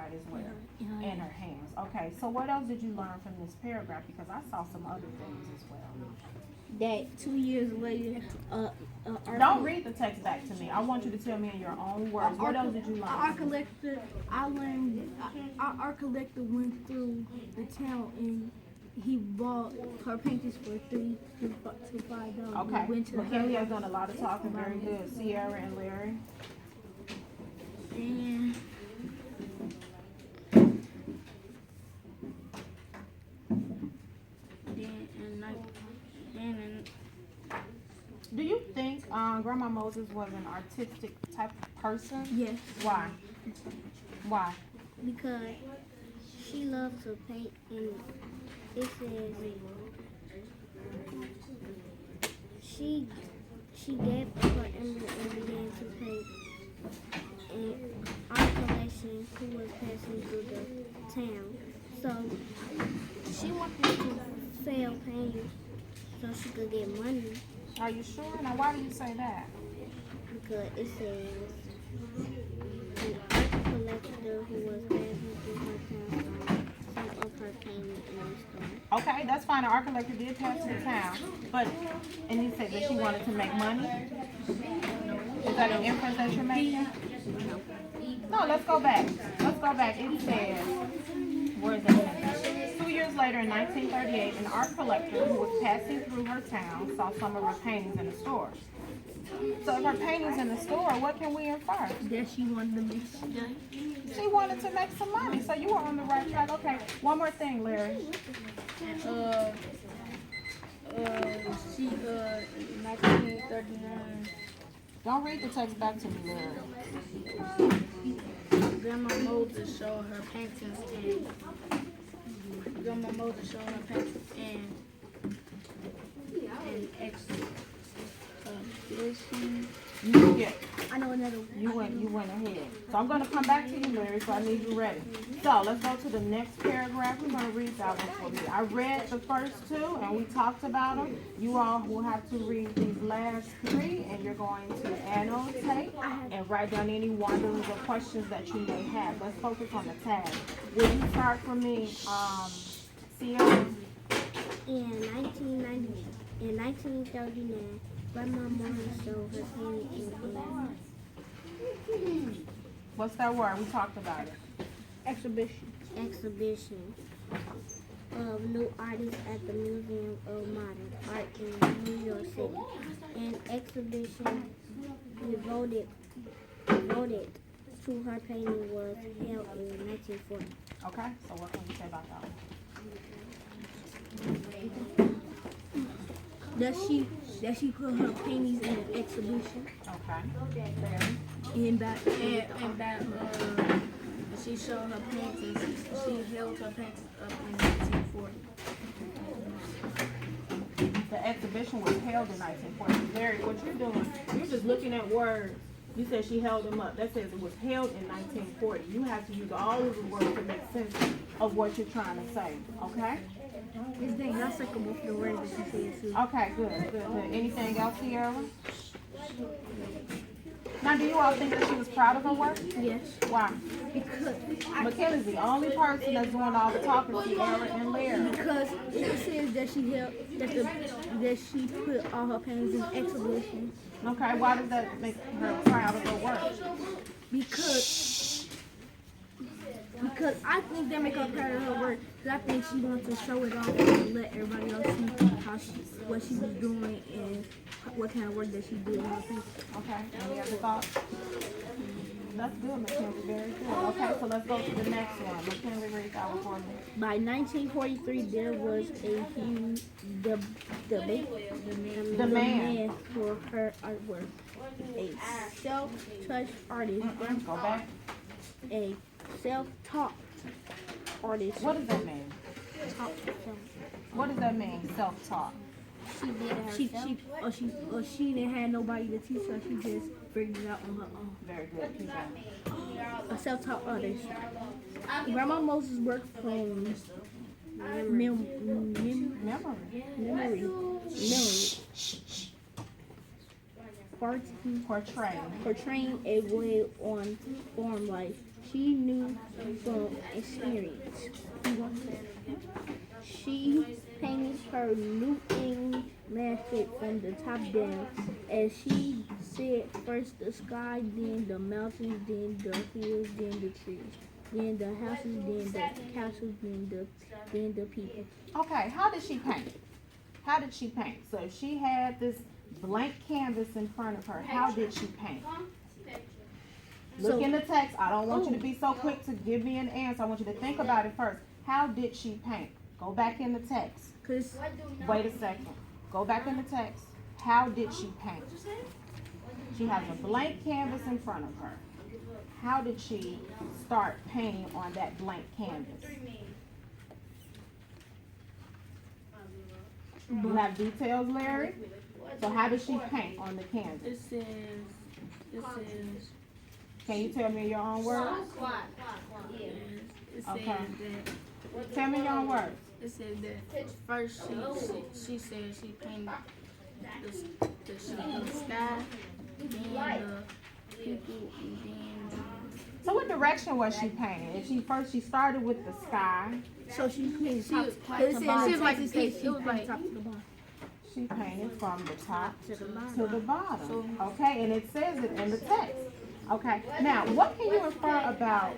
right as well, in her hands. Okay, so what else did you learn from this paragraph? Because I saw some other things as well. That 2 years later, Don't read the text back to me. I want you to tell me in your own words. What else did you learn? Our collector, I learned, our collector went through the town and he bought her paintings for $3 to $5. Okay, We went to McKinley has done a lot of talking. Very good. Sierra and Larry. And Do you think Grandma Moses was an artistic type of person? yes, Why? Why? Because she loves to paint, and it says she gave up her emerald and began to paint. And our collection, who was passing through the town, so she wanted to sell paintings so she could get money. Are you sure? Now, why do you say that? Because it says an art collector who was passing through her town saw some of her paintings in the store. Okay, that's fine. An art collector did pass through town, but and you said that she wanted to make money. Is that an inference that you're making? No, let's go back. Let's go back. It says, where is it? 2 years later, in 1938, an art collector who was passing through her town saw some of her paintings in the store. So if her paintings in the store, what can we infer? that she wanted to make. She wanted to make some money, so you were on the right track. Okay, one more thing, Larry. She 1939. Don't read the text back to me, Larry. Grandma Moses showed her paintings and Grandma Moses showed her paintings and exhibition. Yeah. I know another one. You went ahead. So I'm going to come back to you, Larry, so I need you ready. So let's go to the next paragraph. We're going to read that one for me. I read the first two, and we talked about them. You all will have to read these last three, and you're going to annotate and write down any wonderings or questions that you may have. Let's focus on the tag. Will you start for me, Sierra? In 1939, Grandma Moses showed her painting in What's that word? We talked about it. Exhibition. an exhibition of new artists at the Museum of Modern Art in New York City. An exhibition devoted to her painting was held in 1940. Okay, so what can you say about that one? That she put her paintings in an exhibition. Okay. Larry? And that she showed her paintings. She held her paintings up in 1940. The exhibition was held in 1940. Larry, what you're doing, you're just looking at words. You said she held them up. That says it was held in 1940. You have to use all of the words to make sense of what you're trying to say, okay? This thing, I circle both the words that she said too. Okay, good. Anything else, Sierra? Now, do you all think that she was proud of her work? Yes. Why? Because McKinley's the only person that's doing all the talking, Sierra and Larry. Because it says that she held that she put all her paintings in exhibition. Okay, why does that make her proud of her work? Because I think that make her proud of her work. Because I think she wants to show it off and let everybody else see what she was doing and what kind of work that she did in her painting. Okay, any other thoughts? That's good, McKinley, very good. Okay, so let's go to the next one. McKinley, read that one for me. By 1943, there was a huge demand for her artwork. A self-taught artist, Go back. a self-taught artist. What does that mean? What does that mean, self-taught? She did it herself. She didn't have nobody to teach her. She just figured it out on her own. Very good. Keep going. A self-taught artist. Grandma Moses worked from memory. Portray. Portraying a way on form life. she knew from experience. She painted her New England landscape from the top down. As she said, first the sky, then the mountains, then the hills, then the trees, then the houses, then the castles, then the people. Okay, how did she paint? How did she paint? So she had this blank canvas in front of her. How did she paint? Look in the text. I don't want you to be so quick to give me an answer. I want you to think about it first. How did she paint? Go back in the text. Wait a second. Go back in the text. How did she paint? She has a blank canvas in front of her. How did she start painting on that blank canvas? You have details, Larry? So how does she paint on the canvas? It says, Can you tell me in your own words? it says Okay. that, Tell me your own words. it says that first she said she painted the sky, then the people, and then So what direction was she painting? If she started with the sky, so she painted top to top to bottom. It was like top to the bottom. she painted from the top To the bottom. to the bottom. Okay, and it says it in the text. Okay, now what can you infer about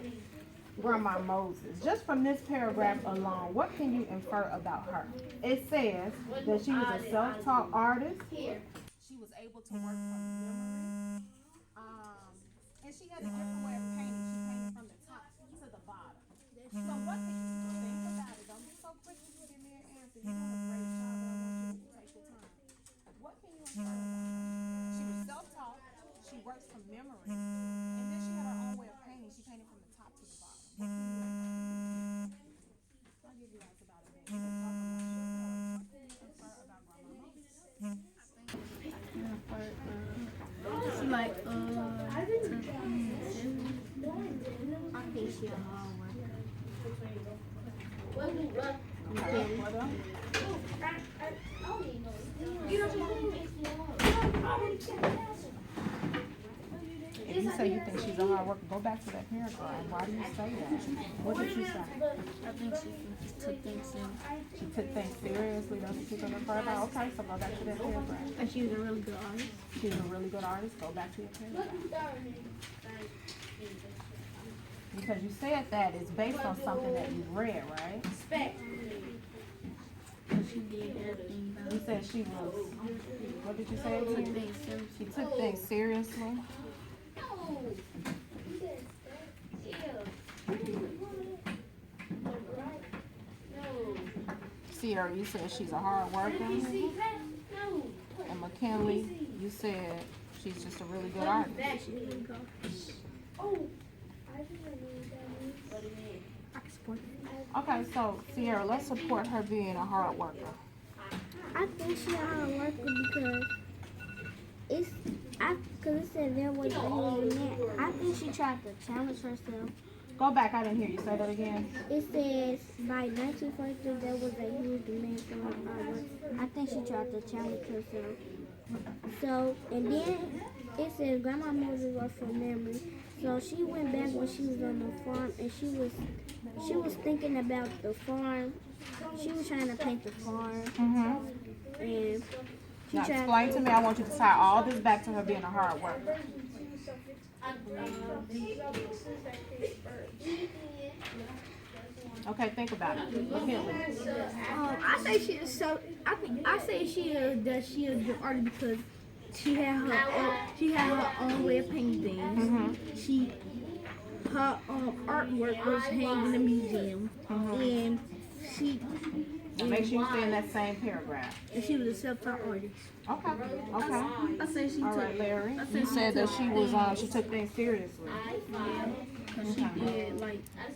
Grandma Moses? Just from this paragraph alone, what can you infer about her? It says that she was a self-taught artist. She was able to work from memory. And she had a different way of painting. She painted from the top to the bottom. So what can you think about it? Don't be so quick to give me an answer. You're doing a great job, but I want you to take your time. What can you infer about her? She was self-taught. She works from memory. And then she had her own way of painting. She painted from the top to the bottom. What can you infer? I'll give you guys about a minute to talk about yourself. What can you infer about Grandma Moses? she like I think she a hard worker. Okay, what else? If you say you think she's a hard worker, go back to that paragraph. Why do you say that? What did you say? I think she took things serious. She took things seriously. That's what you're going to refer about. Okay, so go back to that paragraph. And she was a really good artist. She's a really good artist. Go back to your paragraph. Because you said that it's based on something that you read, right? She did everything. You said she was, what did you say? Took things serious. She took things seriously. Sierra, you said she's a hard worker. And McKinley, you said she's just a really good artist. Okay, so Sierra, let's support her being a hard worker. I think she a hard worker because because it said there was a huge man. I think she tried to challenge herself. Go back, I didn't hear you. Say that again. It says by 1943 there was a huge demand for artwork. I think she tried to challenge herself. So, and then it says Grandma Moses worked from memory. So she went back when she was on the farm and she was thinking about the farm. She was trying to paint the farm. And she Now tried explain to me, I want you to tie all this back to her being a hard worker. Okay, think about it. McKinley. I say she is so. I say she is a good artist because she had her own way of painting things. Her artwork was hanging in the museum, and Make sure you stay in that same paragraph. she was a self-taught artist. Okay, okay. I say she All took. right, Larry. I say You she said that took she was she took things seriously. Cause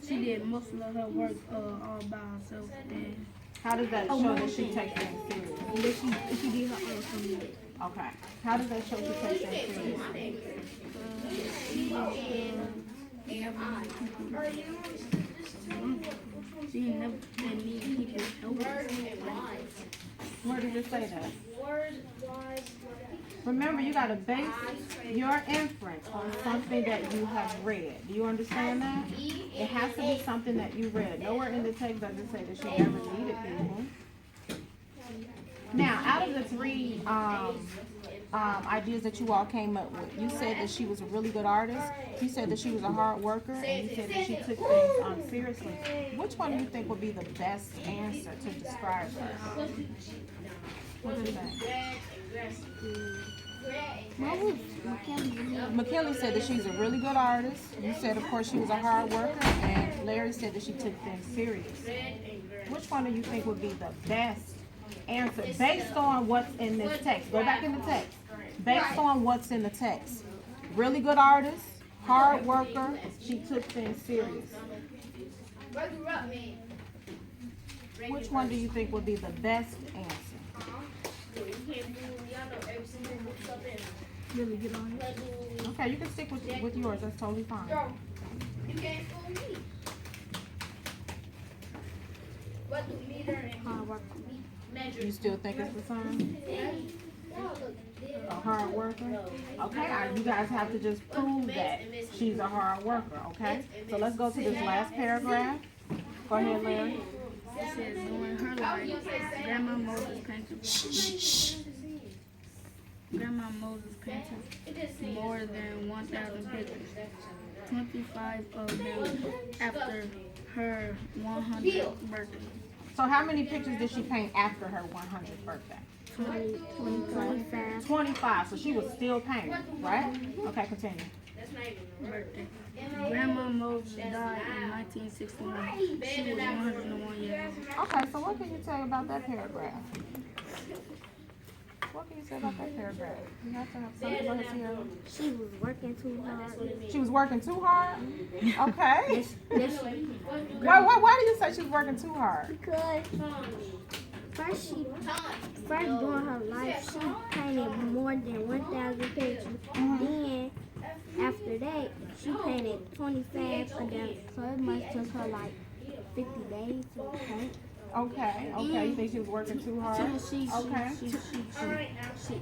she did most of her work all by herself, and How does that show that she takes things seriously? she did her own thing. Okay. How does that show she takes things seriously? She never need people help. Where did it say that? Remember, you got to base your inference on something that you have read. Do you understand that? It has to be something that you read. Nowhere in the text does it say that she never needed people. Now, out of the three ideas that you all came up with, you said that she was a really good artist. You said that she was a hard worker, and you said that she took things seriously. Which one do you think would be the best answer to describe her? What do you think? What was McKinley? McKinley said that she's a really good artist. You said, of course, she was a hard worker, and Larry said that she took things serious. Which one do you think would be the best answer based on what's in this text? Go back in the text. Based on what's in the text. Really good artist, hard worker, she took things serious. Which one do you think would be the best answer? Really get on it. Okay, you can stick with yours. That's totally fine. Hard work. You still think it's the same? A hard worker? Okay, you guys have to just prove that she's a hard worker, okay? So let's go to this last paragraph. Go ahead, Larry. It says during her life, Grandma Moses painted. Grandma Moses painted more than 1,000 pictures. 25 of them after her 100th birthday. So how many pictures did she paint after her 100th birthday? 25. 25, so she was still painting, right? Okay, continue. Birthday. Grandma Moses died in 1961. She was 101 years old. Okay, so what can you tell about that paragraph? What can you say about that paragraph? You have to have something about here. She was working too hard. She was working too hard? Okay. Yes, Why do you say she was working too hard? Because first during her life, she painted more than 1,000 pictures. Then after that, she painted 25 of them. So it must took her like 50 days to paint. Okay, you think she was working too hard? She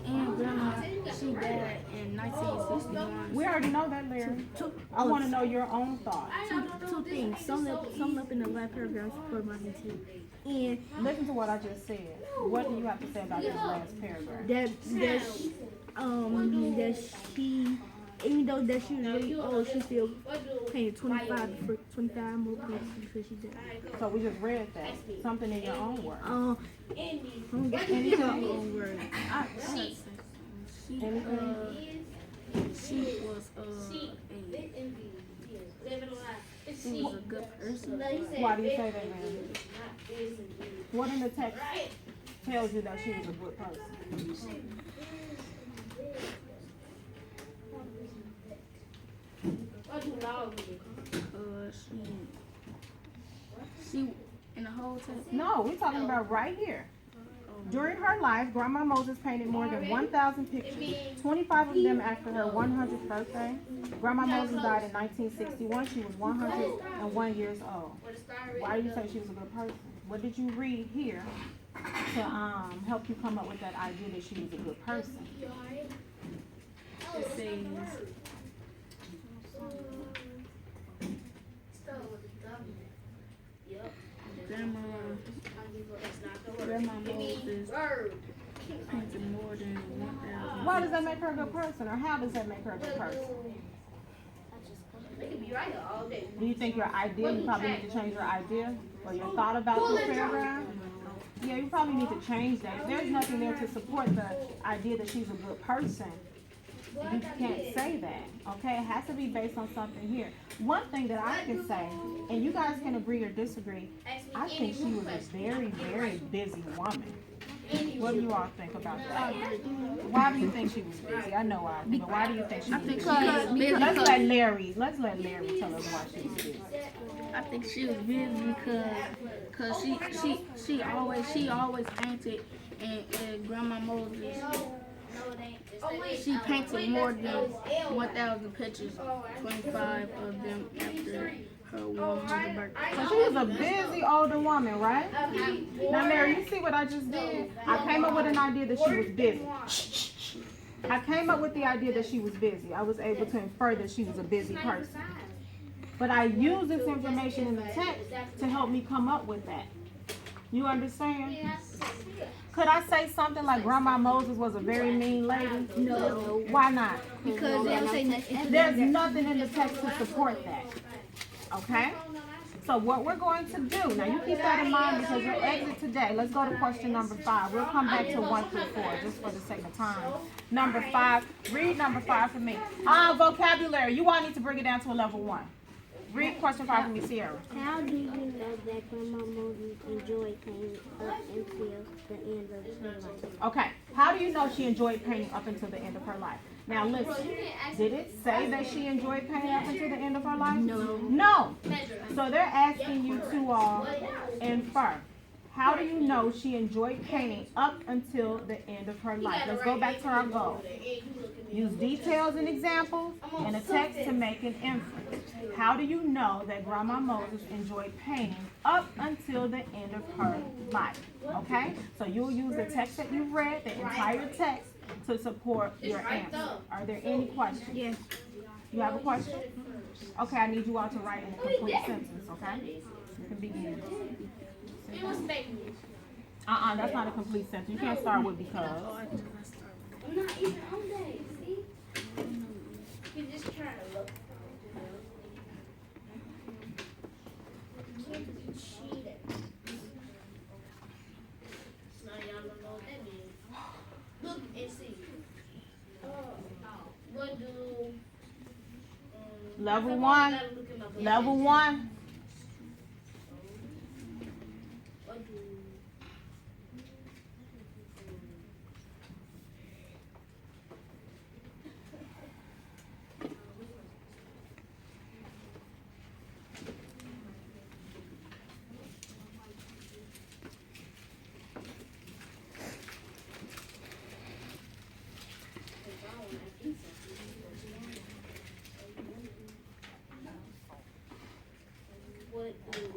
and Grandma, she died in 1961. We already know that, Larry. I want to know your own thoughts. Two things. Sum up in the last paragraph for my too. And listen to what I just said. What do you have to say about this last paragraph? That she, even though that she was really old, she still painted 25 more pictures before she died. So we just read that. Something in your own words. In her own words. She was a good person. Why do you say that, Larry? What in the text tells you that she was a good person? She in the whole text? No, we're talking about right here. During her life, Grandma Moses painted more than 1,000 pictures, 25 of them after her 100th birthday. Grandma Moses died in 1961. She was 101 years old. Why do you say she was a good person? What did you read here to help you come up with that idea that she was a good person? It says, Grandma Moses painted more than 1,000. Why does that make her a good person, or how does that make her a good person? Do you think your idea, you probably need to change your idea or your thought about this paragraph? Yeah, you probably need to change that. If there's nothing there to support the idea that she's a good person, you can't say that, okay? It has to be based on something here. One thing that I can say, and you guys can agree or disagree, I think she was a very, very busy woman. What do you all think about that? Why do you think she was busy? I know why, but why do you think she was busy? Let's let Larry tell us why she was busy. I think she was busy because she always painted, and Grandma Moses, she painted more than 1,000 pictures, 25 of them after her 100th birthday. So she was a busy older woman, right? Now, Larry, you see what I just did? I came up with an idea that she was busy. I came up with the idea that she was busy. I was able to infer that she was a busy person. But I use this information in the text to help me come up with that. You understand? Could I say something like Grandma Moses was a very mean lady? No. Why not? Because they don't say nothing. There's nothing in the text to support that. Okay? So what we're going to do, now you keep that in mind because your exit today, let's go to question number 5. We'll come back to 1 through 4 just for the sake of time. Number 5, read number 5 for me. Vocabulary, you all need to bring it down to a level 1. Read question 5 for me, Sierra. How do you know that Grandma Moses enjoyed painting up until the end of her life? Okay, how do you know she enjoyed painting up until the end of her life? Now listen, did it say that she enjoyed painting up until the end of her life? No. No. So they're asking you to infer. How do you know she enjoyed painting up until the end of her life? Let's go back to our goal. Use details and examples and a text to make an inference. How do you know that Grandma Moses enjoyed painting up until the end of her life? Okay? So you'll use the text that you read, the entire text, to support your answer. Are there any questions? Yes. You have a question? Okay, I need you all to write in a complete sentence, okay? You can begin. That's not a complete sentence. You can't start with because. I'm not even on day, see? You're just trying to look. Can't be cheated. Now y'all don't know what that means. Look and see. What do Level 1. Level 1. what do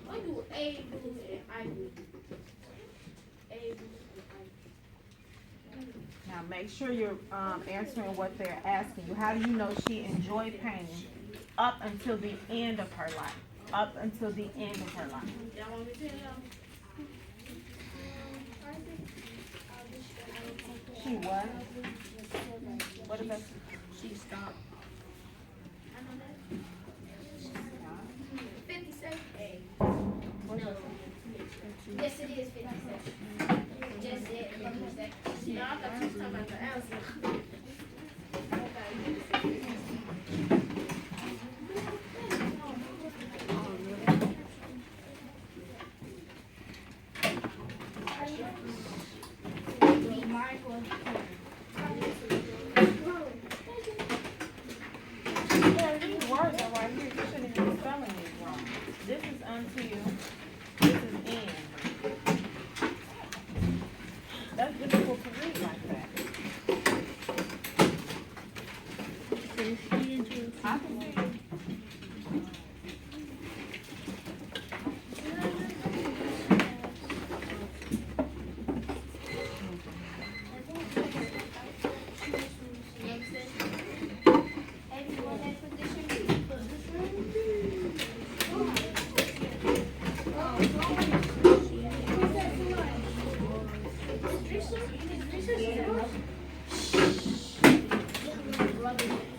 what do A do and I do? A do and I do. Now make sure you're answering what they're asking you. How do you know she enjoyed painting up until the end of her life? Up until the end of her life. Y'all want me to tell y'all? She what? What is that? She stopped. 57. What's No. that? Yes, it is 57. Just it. No, I thought you was talking about the answer. Yeah, these words are right here. You shouldn't even be spelling these wrong. This is until. This is in. That's difficult to read like that. I can see it.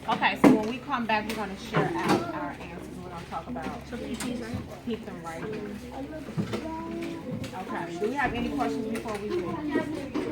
Okay, so when we come back, we're going to share out our answers. We're going to talk about. So keep these right. Keep them right here. Okay. Do we have any questions before we leave?